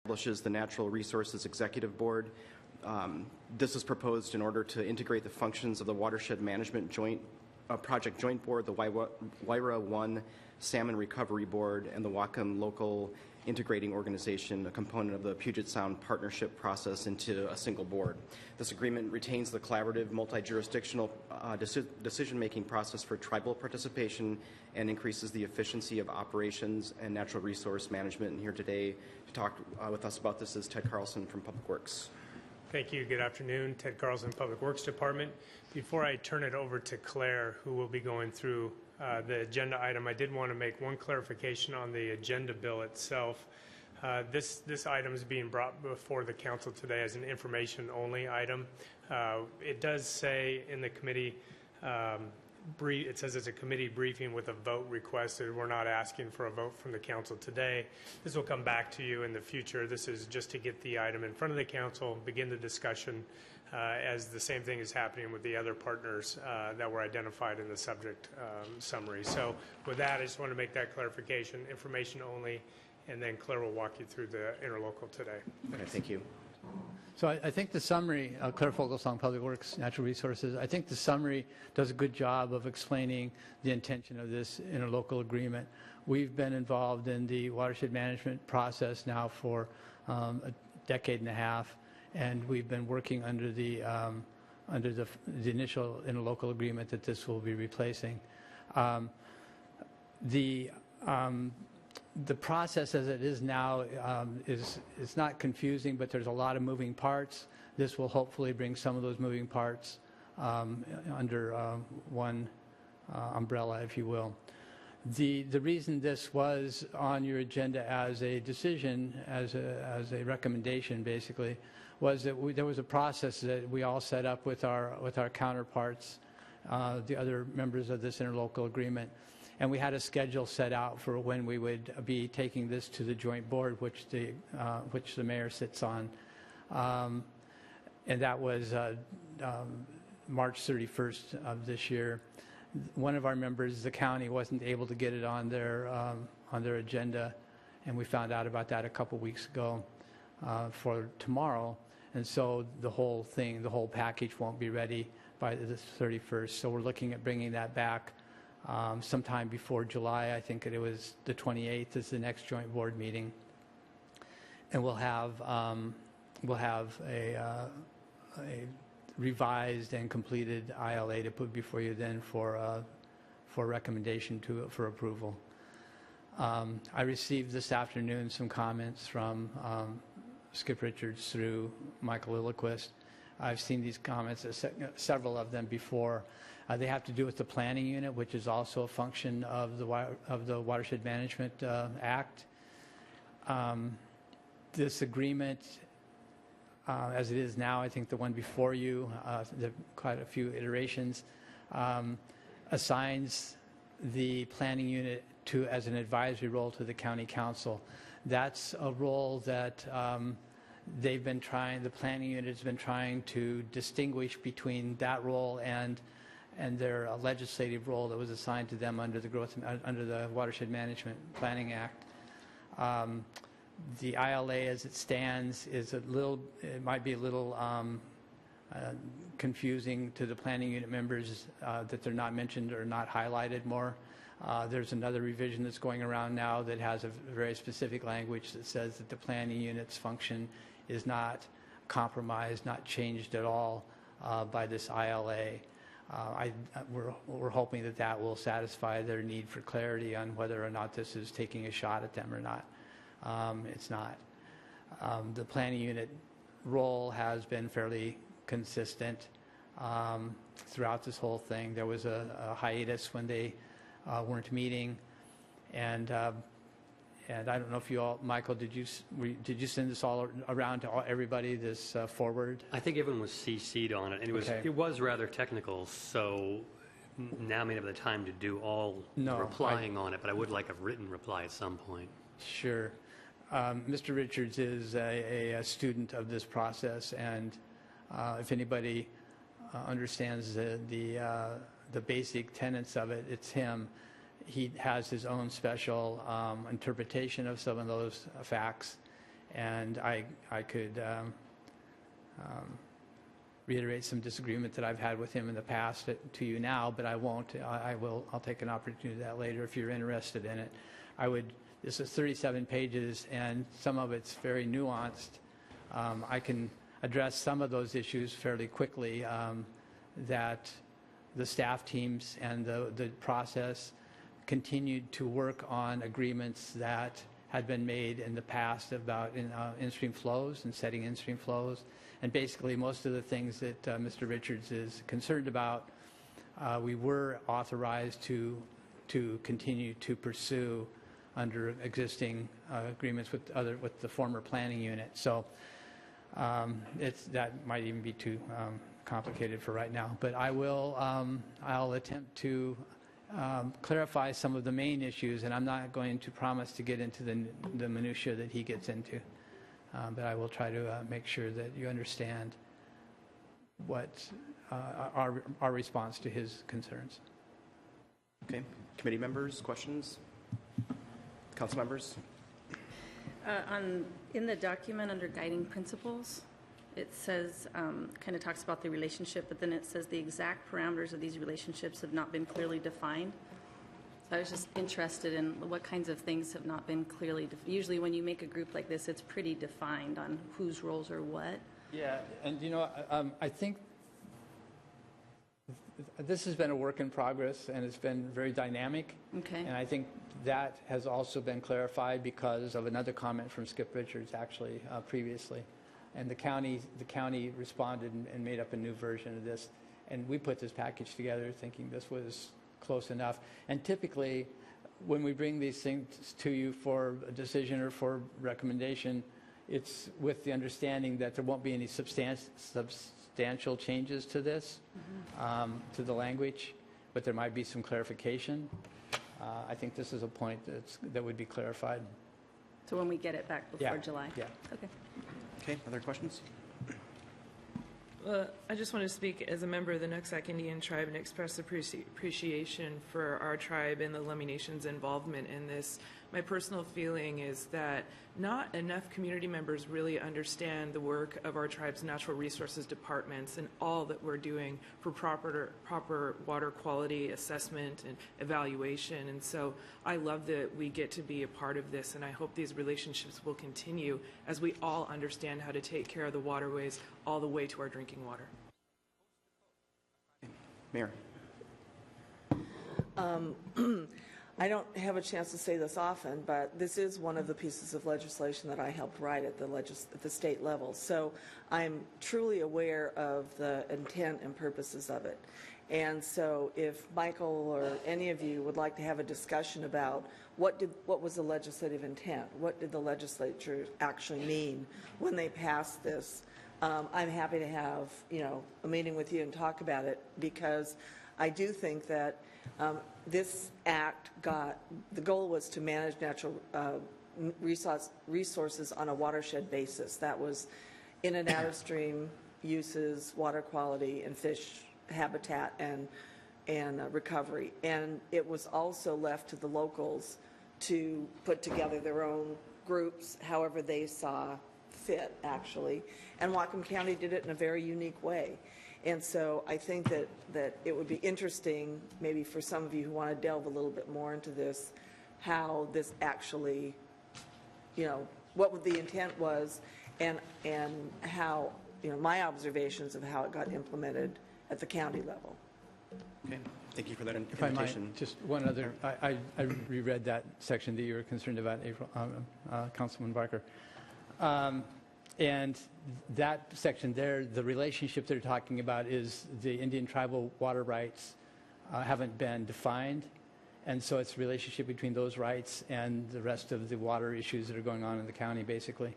establishes the Natural Resources Executive Board. This is proposed in order to integrate the functions of the Watershed Management Project Joint Board, the WIRA 1 Salmon Recovery Board, and the Whatcom Local Integrating Organization, a component of the Puget Sound Partnership process, into a single board. This agreement retains the collaborative, multi-jurisdictional decision-making process for tribal participation and increases the efficiency of operations and natural resource management. And here today to talk with us about this is Ted Carlson from Public Works. Thank you. Good afternoon. Ted Carlson, Public Works Department. Before I turn it over to Claire, who will be going through the agenda item, I did want to make one clarification on the agenda bill itself. This item is being brought before the council today as an information-only item. It does say in the committee, it says it's a committee briefing with a vote requested. We're not asking for a vote from the council today. This will come back to you in the future. This is just to get the item in front of the council, begin the discussion, as the same thing is happening with the other partners that were identified in the subject summary. So with that, I just want to make that clarification, information only, and then Claire will walk you through the interlocal today. Okay, thank you. So I think the summary, Claire Fogelsong, Public Works, Natural Resources, I think the summary does a good job of explaining the intention of this interlocal agreement. We've been involved in the watershed management process now for a decade and a half, and we've been working under the initial interlocal agreement that this will be replacing. The process as it is now is not confusing, but there's a lot of moving parts. This will hopefully bring some of those moving parts under one umbrella, if you will. The reason this was on your agenda as a decision, as a recommendation, basically, was that there was a process that we all set up with our counterparts, the other members of this interlocal agreement. And we had a schedule set out for when we would be taking this to the joint board, which the mayor sits on, and that was March 31st of this year. One of our members, the county, wasn't able to get it on their agenda, and we found out about that a couple weeks ago for tomorrow. And so the whole package won't be ready by the 31st. So we're looking at bringing that back sometime before July. I think it was the 28th is the next joint board meeting, and we'll have a revised and completed ILA to put before you then for recommendation for approval. I received this afternoon some comments from Skip Richards through Michael Lilliquist. I've seen these comments, several of them before. They have to do with the planning unit, which is also a function of the Watershed Management Act. This agreement, as it is now, I think the one before you, quite a few iterations, assigns the planning unit as an advisory role to the county council. That's a role that the planning unit has been trying to distinguish between that role and their legislative role that was assigned to them under the Watershed Management Planning Act. The ILA, as it stands, it might be a little confusing to the planning unit members that they're not mentioned or not highlighted more. There's another revision that's going around now that has a very specific language that says that the planning unit's function is not compromised, not changed at all by this ILA. We're hoping that will satisfy their need for clarity on whether or not this is taking a shot at them or not. It's not. The planning unit role has been fairly consistent throughout this whole thing. There was a hiatus when they weren't meeting, and I don't know if you all, Michael, did you send this all around to everybody, this forward? I think everyone was CC'd on it, and it was rather technical, so now I may have the time to do all the replying on it, but I would like a written reply at some point. Sure. Mr. Richards is a student of this process, and if anybody understands the basic tenets of it, it's him. He has his own special interpretation of some of those facts, And I could reiterate some disagreement that I've had with him in the past to you now, but I won't. I'll take an opportunity to do that later if you're interested in it. This is 37 pages, and some of it's very nuanced. I can address some of those issues fairly quickly, that the staff teams and the process continued to work on agreements that had been made in the past about in-stream flows and setting in-stream flows. And basically, most of the things that Mr. Richards is concerned about, we were authorized to continue to pursue under existing agreements with the former planning unit. So that might even be too complicated for right now. But I'll attempt to clarify some of the main issues, and I'm not going to promise to get into the minutia that he gets into. But I will try to make sure that you understand what our response to his concerns. Okay. Committee members, questions? Council members? In the document under guiding principles, it says, kind of talks about the relationship, but then it says the exact parameters of these relationships have not been clearly defined. So I was just interested in what kinds of things have not been clearly defined. Usually when you make a group like this, it's pretty defined on whose roles are what. Yeah, and I think this has been a work in progress, and it's been very dynamic. Okay. And I think that has also been clarified because of another comment from Skip Richards, actually, previously. And the county responded and made up a new version of this. And we put this package together thinking this was close enough. And typically, when we bring these things to you for a decision or for recommendation, it's with the understanding that there won't be any substantial changes to this, to the language, but there might be some clarification. I think this is a point that would be clarified. So when we get it back before July? Yeah. Okay. Okay, other questions? I just want to speak as a member of the Nooksack Indian tribe and express appreciation for our tribe and the Lummi Nation's involvement in this. My personal feeling is that not enough community members really understand the work of our tribe's natural resources departments and all that we're doing for proper water quality assessment and evaluation. And so I love that we get to be a part of this, and I hope these relationships will continue as we all understand how to take care of the waterways all the way to our drinking water. Mayor. I don't have a chance to say this often, but this is one of the pieces of legislation that I helped write at the state level. So I'm truly aware of the intent and purposes of it. And so if Michael or any of you would like to have a discussion about what was the legislative intent, what did the legislature actually mean when they passed this, I'm happy to have a meeting with you and talk about it, because I do think that this act the goal was to manage natural resources on a watershed basis. That was in and out of stream uses, water quality, and fish habitat and recovery. And it was also left to the locals to put together their own groups, however they saw fit, actually. And Whatcom County did it in a very unique way. And so I think that it would be interesting, maybe for some of you who want to delve a little bit more into this, how this actually, what the intent was, and how, my observations of how it got implemented at the county level. Okay, thank you for that If I invitation. might, just one other, I reread that section that you were concerned about, April, Councilman Barker. And that section there, the relationship they're talking about is the Indian tribal water rights haven't been defined. And so it's a relationship between those rights and the rest of the water issues that are going on in the county, basically.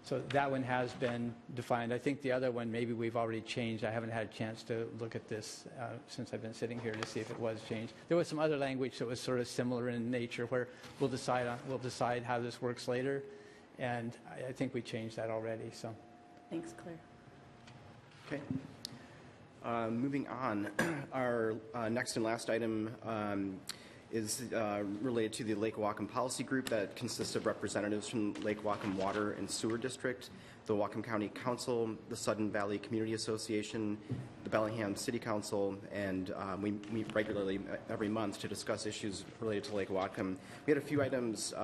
So that one has been defined. I think the other one, maybe we've already changed. I haven't had a chance to look at this since I've been sitting here to see if it was changed. There was some other language that was sort of similar in nature where we'll decide how this works later. And I think we changed that already. So, thanks, Claire. Okay. Moving on, our next and last item is related to the Lake Whatcom Policy Group that consists of representatives from Lake Whatcom Water and Sewer District, the Whatcom County Council, the Sudden Valley Community Association, the Bellingham City Council, and we meet regularly every month to discuss issues related to Lake Whatcom. We had a few items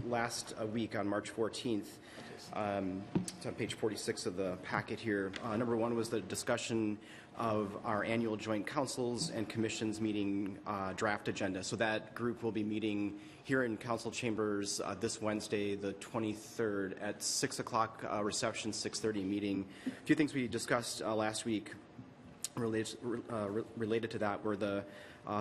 last week on March 14th. It's on page 46 of the packet here. Number one was the discussion of our annual joint councils and commissions meeting draft agenda. So that group will be meeting here in council chambers this Wednesday, the 23rd at 6 o'clock reception, 6:30 meeting. A few things we discussed last week related to that were the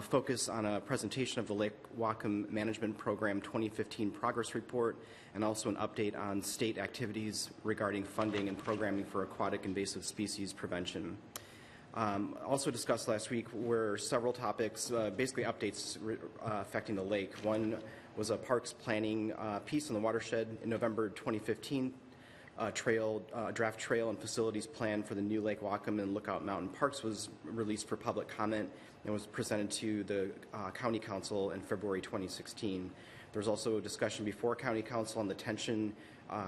focus on a presentation of the Lake Whatcom Management Program 2015 Progress Report, and also an update on state activities regarding funding and programming for aquatic invasive species prevention. Also discussed last week were several topics, basically updates affecting the lake. One was a parks planning piece on the watershed in November 2015. Draft trail and facilities plan for the new Lake Whatcom and Lookout Mountain Parks was released for public comment and was presented to the County Council in February 2016. There was also a discussion before County Council on the tension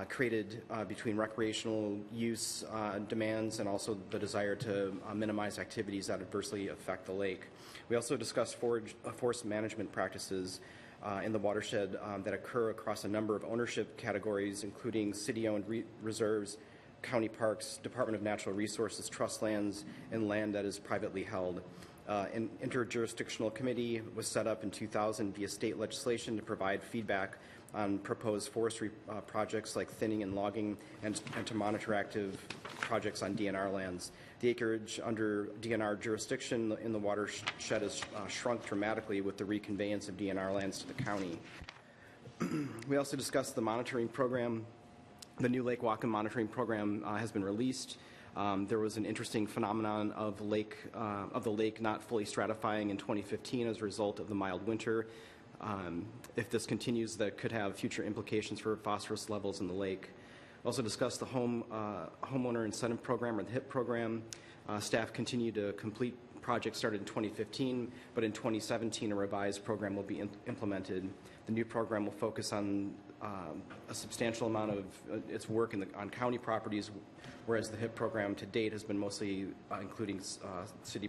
created between recreational use demands and also the desire to minimize activities that adversely affect the lake. We also discussed forest management practices in the watershed that occur across a number of ownership categories, including city-owned reserves, county parks, Department of Natural Resources trust lands, and land that is privately held. An interjurisdictional committee was set up in 2000 via state legislation to provide feedback on proposed forestry projects like thinning and logging, and to monitor active projects on DNR lands. The acreage under DNR jurisdiction in the watershed has shrunk dramatically with the reconveyance of DNR lands to the county. We also discussed the monitoring program. The new Lake Whatcom monitoring program has been released. There was an interesting phenomenon of the lake not fully stratifying in 2015 as a result of the mild winter. If this continues, that could have future implications for phosphorus levels in the lake. We also discussed the homeowner incentive program, or the HIP program. Staff continue to complete projects started in 2015, but in 2017 a revised program will be implemented. The new program will focus on a substantial amount of its work on county properties, whereas the HIP program to date has been mostly including city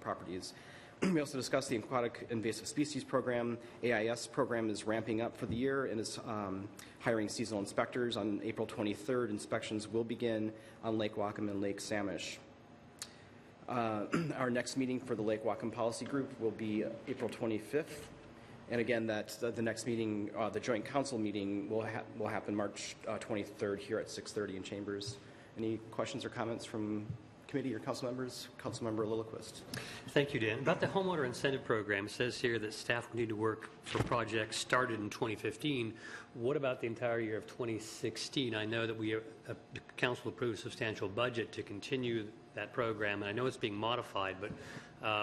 properties. We also discussed the Aquatic Invasive Species Program. AIS program is ramping up for the year and is hiring seasonal inspectors. On April 23rd, inspections will begin on Lake Whatcom and Lake Samish. Our next meeting for the Lake Whatcom Policy Group will be April 25th. And again, the next meeting, the Joint Council meeting, will happen March 23rd here at 6:30 in Chambers. Any questions or comments from committee or council members? Councilmember Lillquist. Thank you, Dan. About the homeowner incentive program, it says here that staff will need to work for projects started in 2015. What about the entire year of 2016? I know that the council approved a substantial budget to continue that program, and I know it's being modified, but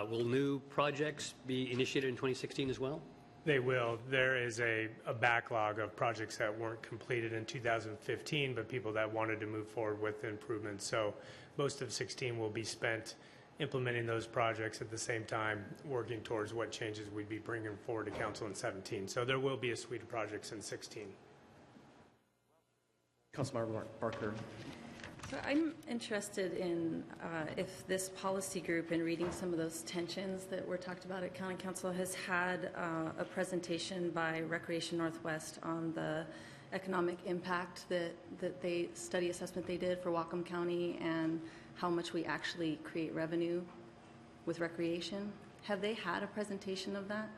will new projects be initiated in 2016 as well? They will. There is a backlog of projects that weren't completed in 2015, but people that wanted to move forward with improvements. So most of 16 will be spent implementing those projects at the same time, working towards what changes we'd be bringing forward to council in 17. So there will be a suite of projects in 16. Councilmember Barker. So I'm interested in if this policy group, in reading some of those tensions that were talked about at County Council, has had a presentation by Recreation Northwest on the economic impact that they study assessment they did for Whatcom County and how much we actually create revenue with recreation. Have they had a presentation of that?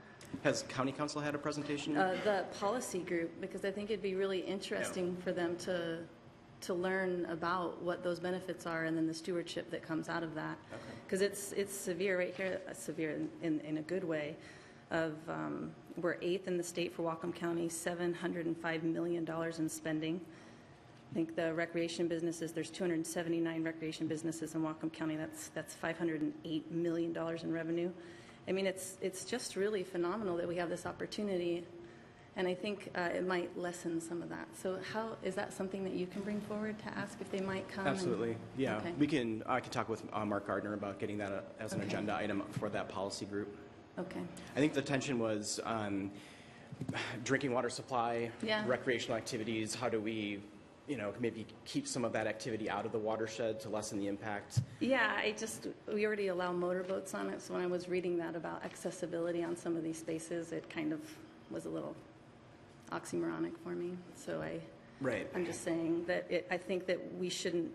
Has County Council had a presentation? The policy group, because I think it'd be really interesting for them to learn about what those benefits are and then the stewardship that comes out of that. Because it's severe right here, severe in a good way. We're 8th in the state for Whatcom County, $705 million in spending. I think the recreation businesses, there's 279 recreation businesses in Whatcom County. That's $508 million in revenue. I mean, it's just really phenomenal that we have this opportunity, and I think it might lessen some of that. So is that something that you can bring forward to ask if they might come? Absolutely, yeah. Okay. I can talk with Mark Gardner about getting that as an agenda item for that policy group. Okay. I think the tension was drinking water supply, Yeah. recreational activities. How do we, maybe keep some of that activity out of the watershed to lessen the impact? Yeah, we already allow motorboats on it, so when I was reading that about accessibility on some of these spaces, it kind of was a little oxymoronic for me. So Right. I'm just saying that I think that we shouldn't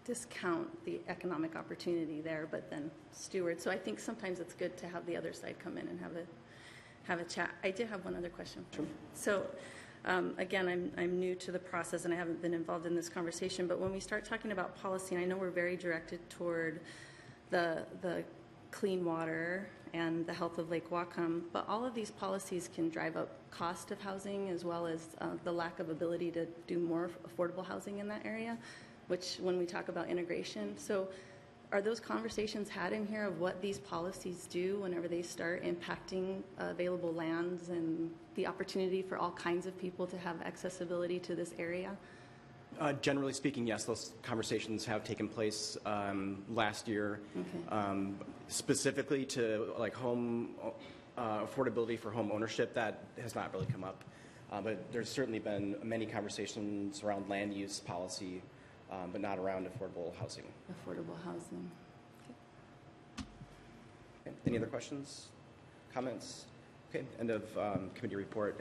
discount the economic opportunity there, but then steward. So I think sometimes it's good to have the other side come in and have a chat. I did have one other question. Sure. So again, I'm new to the process and I haven't been involved in this conversation, but when we start talking about policy, and I know we're very directed toward the clean water and the health of Lake Whatcom, but all of these policies can drive up cost of housing as well as the lack of ability to do more affordable housing in that area, which when we talk about integration. So are those conversations had in here of what these policies do whenever they start impacting available lands and the opportunity for all kinds of people to have accessibility to this area? Generally speaking, yes, those conversations have taken place last year. Okay. Specifically to like home affordability for home ownership, that has not really come up. But there's certainly been many conversations around land use policy, but not around affordable housing. Affordable housing. Okay. Any other questions, comments? Okay, end of committee report.